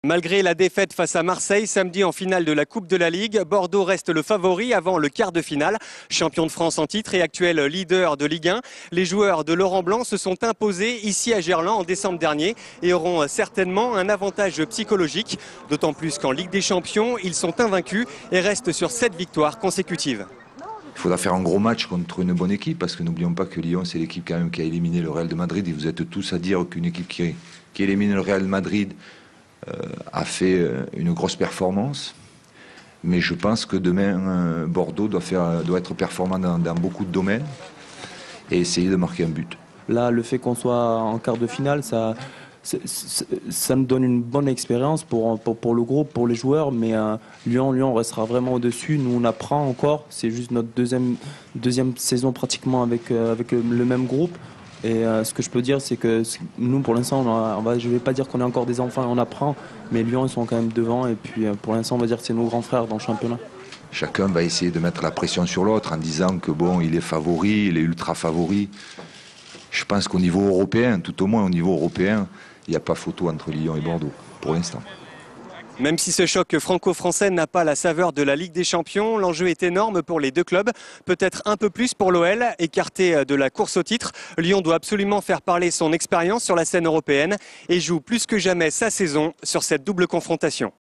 Malgré la défaite face à Marseille samedi en finale de la Coupe de la Ligue, Bordeaux reste le favori avant le quart de finale. Champion de France en titre et actuel leader de Ligue 1, les joueurs de Laurent Blanc se sont imposés ici à Gerland en décembre dernier et auront certainement un avantage psychologique. D'autant plus qu'en Ligue des Champions, ils sont invaincus et restent sur 7 victoires consécutives. Il faudra faire un gros match contre une bonne équipe parce que n'oublions pas que Lyon c'est l'équipe quand même qui a éliminé le Real de Madrid et vous êtes tous à dire qu'une équipe qui élimine le Real de Madrid a fait une grosse performance. Mais je pense que demain Bordeaux doit être performant dans beaucoup de domaines et essayer de marquer un but. Là, le fait qu'on soit en quart de finale, ça nous donne une bonne expérience pour le groupe, pour les joueurs, mais Lyon restera vraiment au-dessus. Nous, on apprend encore, c'est juste notre deuxième saison pratiquement avec le même groupe. Et ce que je peux dire, c'est que nous, pour l'instant, je ne vais pas dire qu'on est encore des enfants et on apprend, mais Lyon, ils sont quand même devant. Et puis, pour l'instant, on va dire que c'est nos grands frères dans le championnat. Chacun va essayer de mettre la pression sur l'autre en disant que bon, il est favori, il est ultra favori. Je pense qu'au niveau européen, tout au moins au niveau européen, il n'y a pas photo entre Lyon et Bordeaux, pour l'instant. Même si ce choc franco-français n'a pas la saveur de la Ligue des Champions, l'enjeu est énorme pour les deux clubs, peut-être un peu plus pour l'OL, écarté de la course au titre. Lyon doit absolument faire parler son expérience sur la scène européenne et joue plus que jamais sa saison sur cette double confrontation.